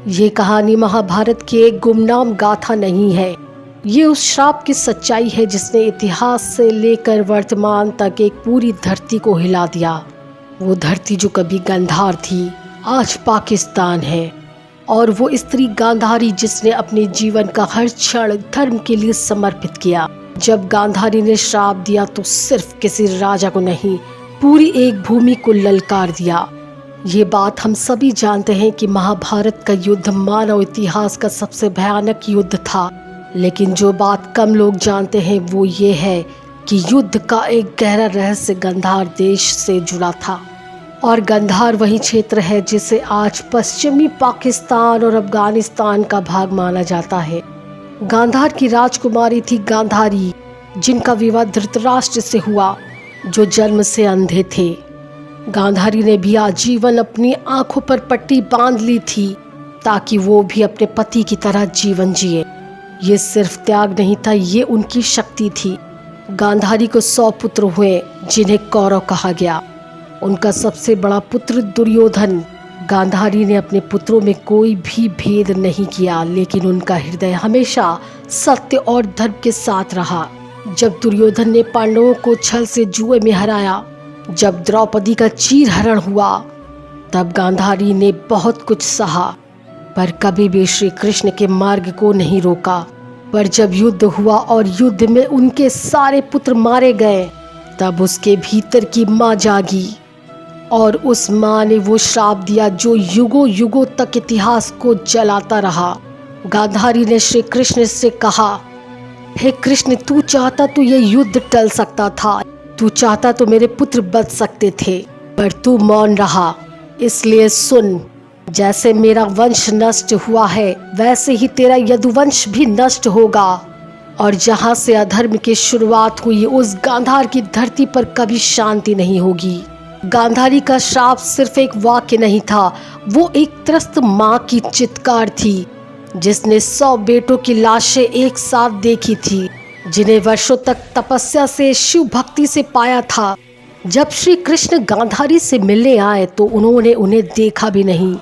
ये कहानी महाभारत की एक गुमनाम गाथा नहीं है। ये उस श्राप की सच्चाई है जिसने इतिहास से लेकर वर्तमान तक एक पूरी धरती को हिला दिया। वो धरती जो कभी गांधार थी, आज पाकिस्तान है। और वो स्त्री गांधारी जिसने अपने जीवन का हर क्षण धर्म के लिए समर्पित किया। जब गांधारी ने श्राप दिया तो सिर्फ किसी राजा को नहीं, पूरी एक भूमि को ललकार दिया। ये बात हम सभी जानते हैं कि महाभारत का युद्ध मानव इतिहास का सबसे भयानक युद्ध था। लेकिन जो बात कम लोग जानते हैं वो ये है कि युद्ध का एक गहरा रहस्य गांधार देश से जुड़ा था। और गांधार वही क्षेत्र है जिसे आज पश्चिमी पाकिस्तान और अफगानिस्तान का भाग माना जाता है। गांधार की राजकुमारी थी गांधारी, जिनका विवाह धृतराष्ट्र से हुआ, जो जन्म से अंधे थे। गांधारी ने भी आजीवन अपनी आंखों पर पट्टी बांध ली थी ताकि वो भी अपने पति की तरह जीवन जिए। ये सिर्फ त्याग नहीं था, ये उनकी शक्ति थी। गांधारी को 100 पुत्र हुए जिन्हें कौरव कहा गया। उनका सबसे बड़ा पुत्र दुर्योधन। गांधारी ने अपने पुत्रों में कोई भी भेद नहीं किया, लेकिन उनका हृदय हमेशा सत्य और धर्म के साथ रहा। जब दुर्योधन ने पांडवों को छल से जुए में हराया, जब द्रौपदी का चीरहरण हुआ, तब गांधारी ने बहुत कुछ सहा, पर कभी भी श्री कृष्ण के मार्ग को नहीं रोका। पर जब युद्ध हुआ और युद्ध में उनके सारे पुत्र मारे गए, तब उसके भीतर की माँ जागी और उस माँ ने वो श्राप दिया जो युगों युगों तक इतिहास को जलाता रहा। गांधारी ने श्री कृष्ण से कहा, हे कृष्ण, तू चाहता तो ये युद्ध टल सकता था, तू चाहता तो मेरे पुत्र बच सकते थे, पर तू मौन रहा। इसलिए सुन, जैसे मेरा वंश नष्ट हुआ है वैसे ही तेरा यदुवंश भी नष्ट होगा। और जहाँ से अधर्म की शुरुआत हुई, उस गांधार की धरती पर कभी शांति नहीं होगी। गांधारी का श्राप सिर्फ एक वाक्य नहीं था, वो एक त्रस्त माँ की चित्कार थी जिसने 100 बेटों की लाशें एक साथ देखी थी, जिन्हें वर्षों तक तपस्या से, शिव भक्ति से पाया था। जब श्री कृष्ण गांधारी से मिलने आए तो उन्होंने उन्हें देखा भी नहीं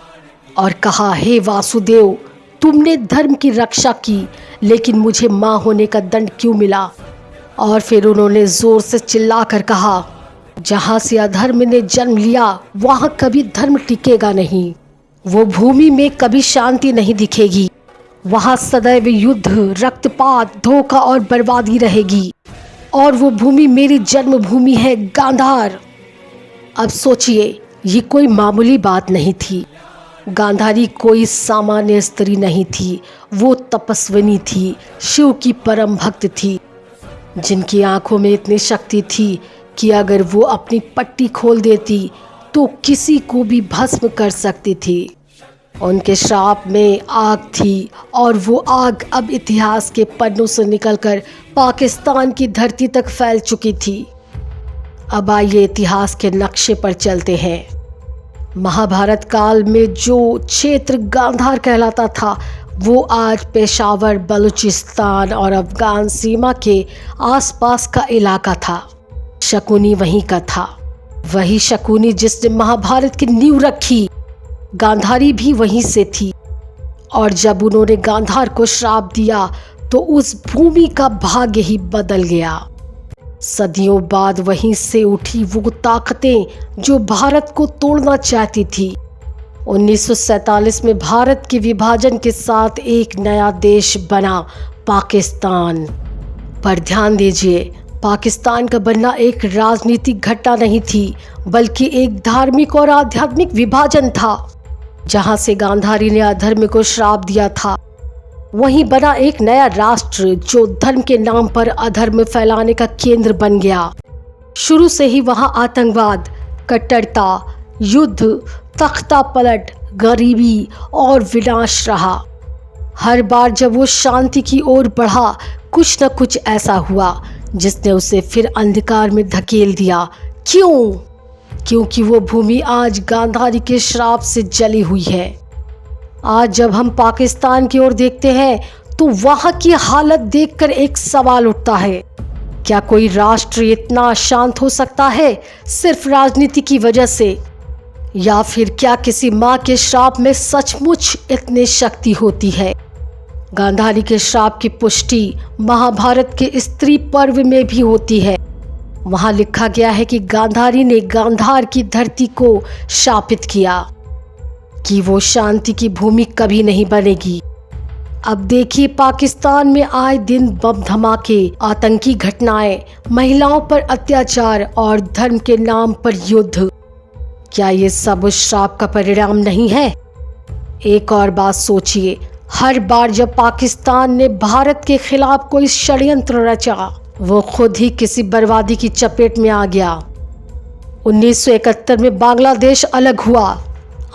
और कहा, हे वासुदेव, तुमने धर्म की रक्षा की, लेकिन मुझे माँ होने का दंड क्यों मिला? और फिर उन्होंने जोर से चिल्लाकर कहा, जहाँ से अधर्म ने जन्म लिया वहाँ कभी धर्म टिकेगा नहीं। वो भूमि में कभी शांति नहीं दिखेगी। वहाँ सदैव युद्ध, रक्तपात, धोखा और बर्बादी रहेगी। और वो भूमि मेरी जन्मभूमि है, गांधार। अब सोचिए, ये कोई मामूली बात नहीं थी। गांधारी कोई सामान्य स्त्री नहीं थी, वो तपस्विनी थी, शिव की परम भक्त थी, जिनकी आंखों में इतनी शक्ति थी कि अगर वो अपनी पट्टी खोल देती तो किसी को भी भस्म कर सकती थी। उनके श्राप में आग थी और वो आग अब इतिहास के पन्नों से निकलकर पाकिस्तान की धरती तक फैल चुकी थी। अब आइए इतिहास के नक्शे पर चलते हैं। महाभारत काल में जो क्षेत्र गांधार कहलाता था, वो आज पेशावर, बलूचिस्तान और अफगान सीमा के आसपास का इलाका था। शकुनी वहीं का था, वही शकुनी जिसने महाभारत की नींव रखी। गांधारी भी वहीं से थी। और जब उन्होंने गांधार को श्राप दिया तो उस भूमि का भाग्य ही बदल गया। सदियों बाद वहीं से उठी वो ताकतें जो भारत को तोड़ना चाहती थी। 1947 में भारत के विभाजन के साथ एक नया देश बना, पाकिस्तान। पर ध्यान दीजिए, पाकिस्तान का बनना एक राजनीतिक घटना नहीं थी, बल्कि एक धार्मिक और आध्यात्मिक विभाजन था। जहां से गांधारी ने अधर्म को श्राप दिया था, वहीं बना एक नया राष्ट्र जो धर्म के नाम पर अधर्म फैलाने का केंद्र बन गया। शुरू से ही वहां आतंकवाद, कट्टरता, युद्ध, तख्ता पलट, गरीबी और विनाश रहा। हर बार जब वो शांति की ओर बढ़ा, कुछ न कुछ ऐसा हुआ जिसने उसे फिर अंधकार में धकेल दिया। क्यों? क्योंकि वो भूमि आज गांधारी के श्राप से जली हुई है। आज जब हम पाकिस्तान की ओर देखते हैं तो वहां की हालत देखकर एक सवाल उठता है, क्या कोई राष्ट्र इतना शांत हो सकता है सिर्फ राजनीति की वजह से? या फिर क्या किसी माँ के श्राप में सचमुच इतनी शक्ति होती है? गांधारी के श्राप की पुष्टि महाभारत के स्त्री पर्व में भी होती है। वहां लिखा गया है कि गांधारी ने गांधार की धरती को शापित किया कि वो शांति की भूमि कभी नहीं बनेगी। अब देखिए, पाकिस्तान में आए दिन बम धमाके, आतंकी घटनाएं, महिलाओं पर अत्याचार और धर्म के नाम पर युद्ध। क्या ये सब उस श्राप का परिणाम नहीं है? एक और बात सोचिए, हर बार जब पाकिस्तान ने भारत के खिलाफ कोई षड्यंत्र रचा, वो खुद ही किसी बर्बादी की चपेट में आ गया। 1971 में बांग्लादेश अलग हुआ।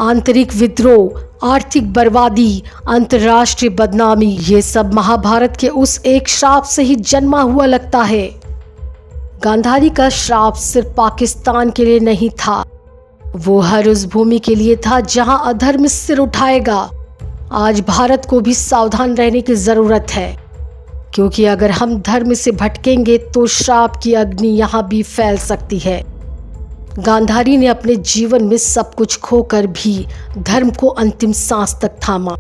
आंतरिक विद्रोह, आर्थिक बर्बादी, अंतर्राष्ट्रीय बदनामी, ये सब महाभारत के उस एक श्राप से ही जन्मा हुआ लगता है। गांधारी का श्राप सिर्फ पाकिस्तान के लिए नहीं था, वो हर उस भूमि के लिए था जहां अधर्म सिर उठाएगा। आज भारत को भी सावधान रहने की जरूरत है, क्योंकि अगर हम धर्म से भटकेंगे तो श्राप की अग्नि यहाँ भी फैल सकती है। गांधारी ने अपने जीवन में सब कुछ खोकर भी धर्म को अंतिम सांस तक थामा।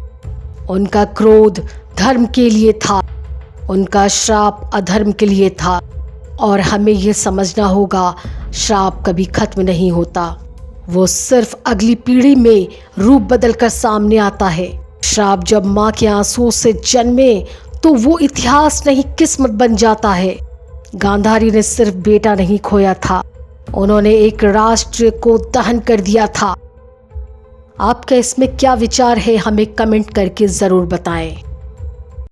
उनका क्रोध धर्म के लिए था, उनका श्राप अधर्म के लिए था। और हमें ये समझना होगा, श्राप कभी खत्म नहीं होता, वो सिर्फ अगली पीढ़ी में रूप बदलकर सामने आता है। श्राप जब माँ के आंसुओं से जन्मे तो वो इतिहास नहीं किस्मत बन जाता है। गांधारी ने सिर्फ बेटा नहीं खोया था, उन्होंने एक राष्ट्र को दहन कर दिया था। आपका इसमें क्या विचार है, हमें कमेंट करके जरूर बताएं।